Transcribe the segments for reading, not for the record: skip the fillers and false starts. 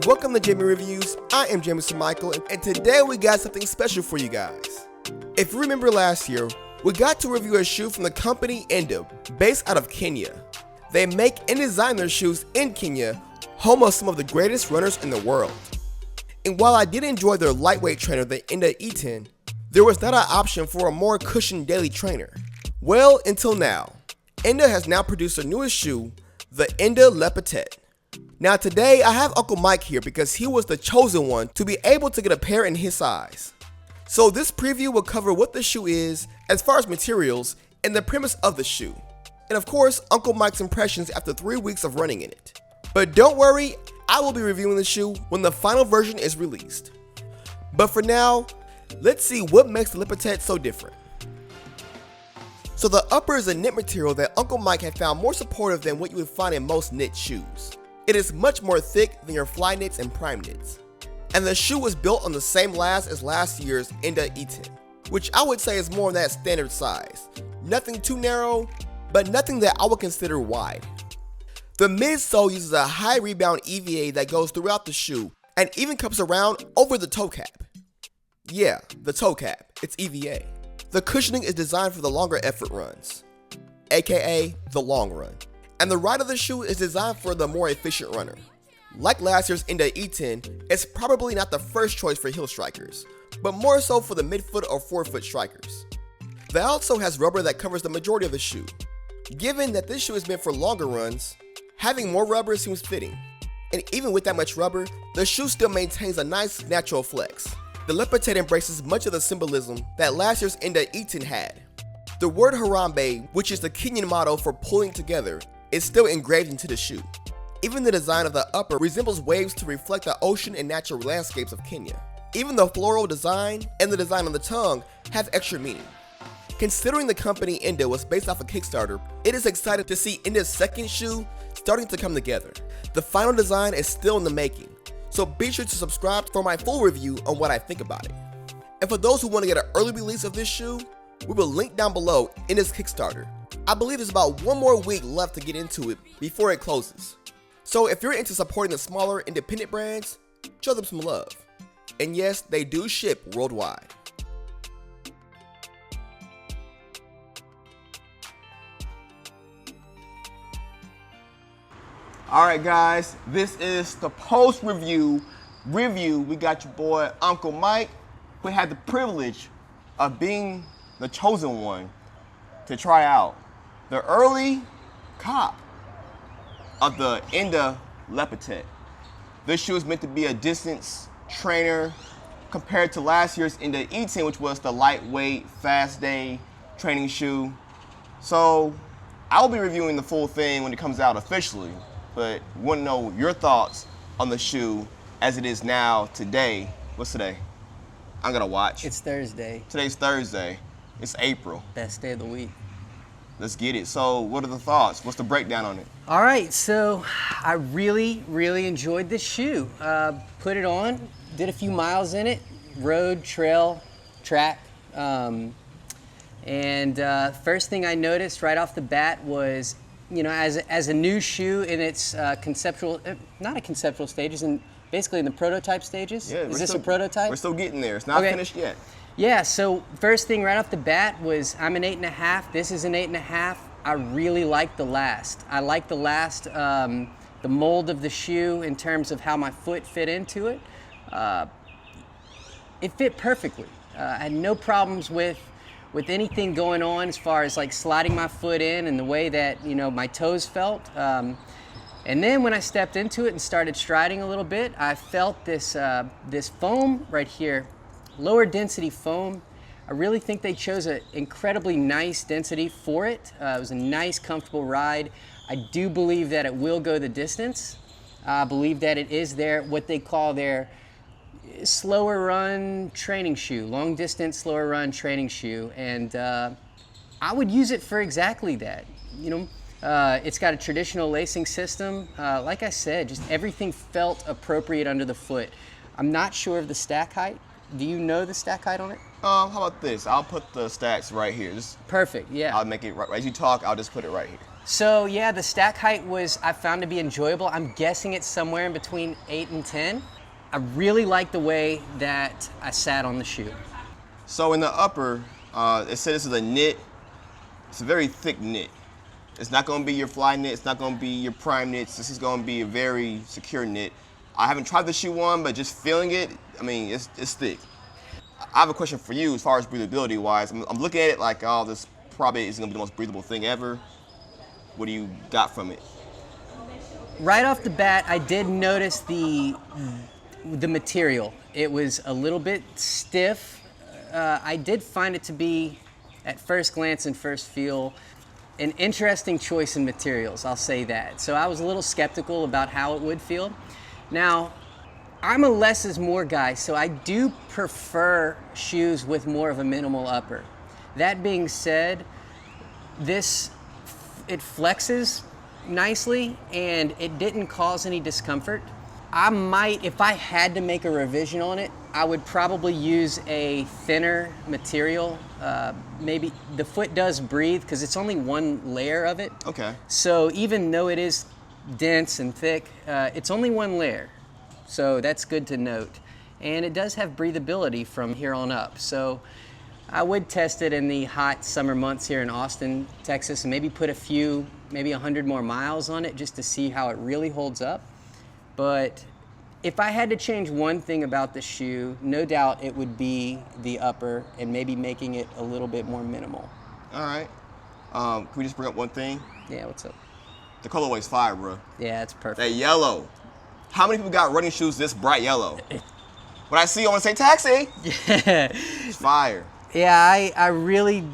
Welcome to Jamie Reviews. I am Jameson Michael, and today we got something special for you guys. If you remember last year, we got to review a shoe from the company Enda, based out of Kenya. They make and design their shoes in Kenya, home of some of the greatest runners in the world. And while I did enjoy their lightweight trainer, the Enda E10, there was not an option for a more cushioned daily trainer. Well, until now. Enda has now produced their newest shoe, the Enda Lapatet. Now today I have Uncle Mike here because he was the chosen one to be able to get a pair in his size. So this preview will cover what the shoe is as far as materials and the premise of the shoe. And of course, Uncle Mike's impressions after 3 weeks of running in it. But don't worry, I will be reviewing the shoe when the final version is released. But for now, let's see what makes the Lapatet so different. So the upper is a knit material that Uncle Mike had found more supportive than what you would find in most knit shoes. It is much more thick than your fly knits and prime knits. And the shoe was built on the same last as last year's Enda E10, which I would say is more on that standard size. Nothing too narrow, but nothing that I would consider wide. The midsole uses a high rebound EVA that goes throughout the shoe and even comes around over the toe cap. Yeah, the toe cap, it's EVA. The cushioning is designed for the longer effort runs, aka the long run. And the ride of the shoe is designed for the more efficient runner. Like last year's Enda E10, it's probably not the first choice for heel strikers, but more so for the midfoot or forefoot strikers. The outsole has rubber that covers the majority of the shoe. Given that this shoe is meant for longer runs, having more rubber seems fitting. And even with that much rubber, the shoe still maintains a nice natural flex. The Lapatet embraces much of the symbolism that last year's Enda E10 had. The word Harambe, which is the Kenyan motto for pulling together, is still engraved into the shoe. Even the design of the upper resembles waves to reflect the ocean and natural landscapes of Kenya. Even the floral design and the design on the tongue have extra meaning. Considering the company Enda was based off a Kickstarter, it is exciting to see Enda's second shoe starting to come together. The final design is still in the making, so be sure to subscribe for my full review on what I think about it. And for those who want to get an early release of this shoe, we will link down below Enda's Kickstarter. I believe there's about one more week left to get into it before it closes. So if you're into supporting the smaller independent brands, show them some love. And yes, they do ship worldwide. Alright guys, this is the post review. We got your boy Uncle Mike, who had the privilege of being the chosen one to try out the early cop of the Enda Lapatet. This shoe is meant to be a distance trainer compared to last year's Enda E10, which was the lightweight, fast day training shoe. So I'll be reviewing the full thing when it comes out officially, but want to know your thoughts on the shoe as it is now today. What's today? I'm gonna watch. It's Thursday. Today's Thursday. It's April. Best day of the week. Let's get it. So what are the thoughts? What's the breakdown on it? All right, so I really enjoyed this shoe. Put it on, did a few miles in it, road, trail, track. First thing I noticed right off the bat was, you know, as a new shoe in its conceptual, not a conceptual stages, and basically in the prototype stages. Yeah, is this a prototype? We're still getting there. It's not finished yet. Yeah, so first thing right off the bat was I'm an 8.5. This is an 8.5. I really like the last. I like the last, the mold of the shoe in terms of how my foot fit into it. It fit perfectly. I had no problems with anything going on as far as like sliding my foot in and the way that, you know, my toes felt. And then when I stepped into it and started striding a little bit, I felt this foam right here. Lower density foam. I really think they chose an incredibly nice density for it. It was a nice, comfortable ride. I do believe that it will go the distance. I believe that it is what they call their slower run training shoe, long distance, slower run training shoe. And I would use it for exactly that. You know, it's got a traditional lacing system. Like I said, just everything felt appropriate under the foot. I'm not sure of the stack height. Do you know the stack height on it? How about this? I'll put the stacks right here. Just perfect, yeah. I'll make it right as you talk. I'll just put it right here. So yeah, the stack height I found to be enjoyable. I'm guessing it's somewhere in between 8 and 10. I really like the way that I sat on the shoe. So in the upper, it said this is a knit. It's a very thick knit. It's not going to be your fly knit. It's not going to be your prime knits. This is going to be a very secure knit. I haven't tried the shoe on, but just feeling it, I mean, it's thick. I have a question for you as far as breathability wise. I'm looking at it like, oh, this probably isn't going to be the most breathable thing ever. What do you got from it? Right off the bat, I did notice the material. It was a little bit stiff. I did find it to be, at first glance and first feel, an interesting choice in materials, I'll say that. So I was a little skeptical about how it would feel. Now, I'm a less is more guy, so I do prefer shoes with more of a minimal upper. That being said, it flexes nicely and it didn't cause any discomfort. I might, if I had to make a revision on it, I would probably use a thinner material. Maybe the foot does breathe because it's only one layer of it. Okay. So even though it is dense and thick, it's only one layer. So that's good to note. And it does have breathability from here on up. So I would test it in the hot summer months here in Austin, Texas, and maybe put maybe 100 more miles on it just to see how it really holds up. But if I had to change one thing about the shoe, no doubt it would be the upper and maybe making it a little bit more minimal. All right. Can we just bring up one thing? Yeah, what's up? The colorway's fire, bro. Yeah, it's perfect. That yellow. How many people got running shoes this bright yellow? When I see you, I want to say taxi. Yeah. It's fire. Yeah, I really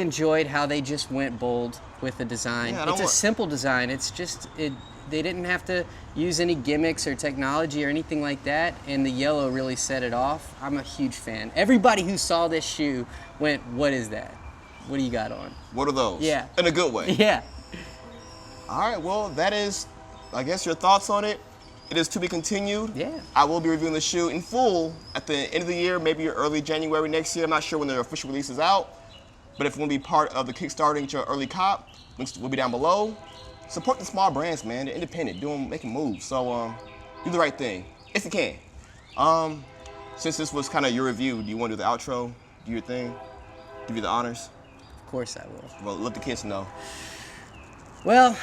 enjoyed how they just went bold with the design. Yeah, it's a simple design. It's just they didn't have to use any gimmicks or technology or anything like that, and the yellow really set it off. I'm a huge fan. Everybody who saw this shoe went, "What is that? What do you got on?" What are those? Yeah. In a good way. Yeah. All right, well, that is, I guess, your thoughts on it. It is to be continued. Yeah. I will be reviewing the shoe in full at the end of the year, maybe early January next year. I'm not sure when the official release is out, but if you want to be part of the Kickstarter and get your early cop, links will be down below. Support the small brands, man. They're independent, making moves. So do the right thing if you can. Since this was kind of your review, do you want to do the outro, do your thing, give you the honors? Of course I will. Well, let the kids know. Well,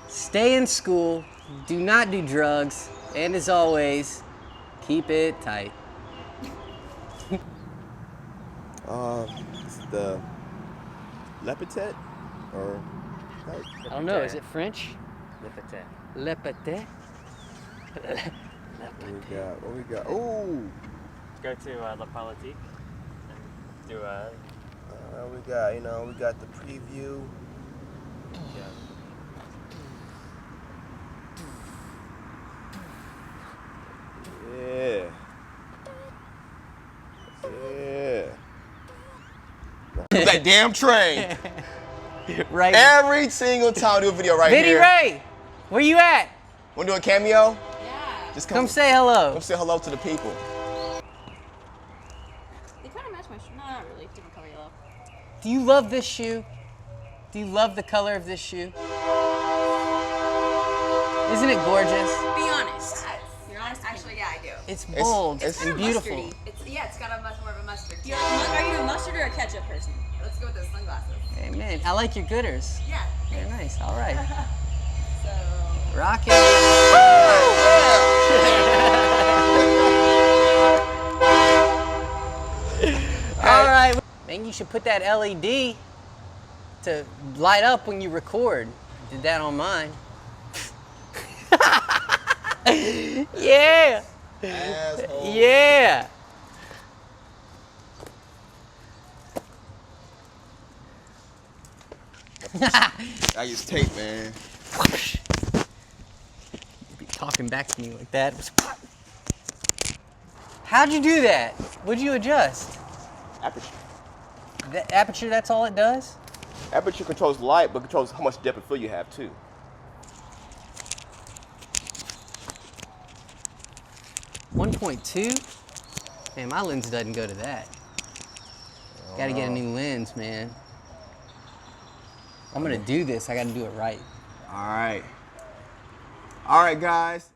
stay in school, do not do drugs, and as always, keep it tight. It's the Lapatet or I don't know, is it French? Lapatet. Lapatet? What we got? Ooh! Go to Lapatet and do a. We got the preview. Yeah. Yeah. Yeah. That damn train. Right. Every single time I do a video right Vinny here. Ray, where you at? Want to do a cameo? Yeah. Just Come say hello. Come say hello to the people. They kind of match my shoe. No, not really. Different color yellow. Do you love this shoe? Do you love the color of this shoe? Isn't it gorgeous? Be honest. You're honest. Actually, yeah, I do. It's bold it's and beautiful. Mustardy. It's got a much more of a mustard. Are you a mustard or a ketchup person? Let's go with those sunglasses. Amen. I like your gooders. Yeah. Very nice. All right. So. Rockin'. All right. Man, you should put that LED to light up when you record. Did that on mine. Yeah. Asshole. Yeah. I use tape, man. You be talking back to me like that. How'd you do that? What'd you adjust? Aperture. The aperture, that's all it does? Aperture controls light, but controls how much depth of field you have too. .2? Man, my lens doesn't go to that. Gotta get a new lens, man. I'm gonna do this. I gotta do it right. All right. All right, guys.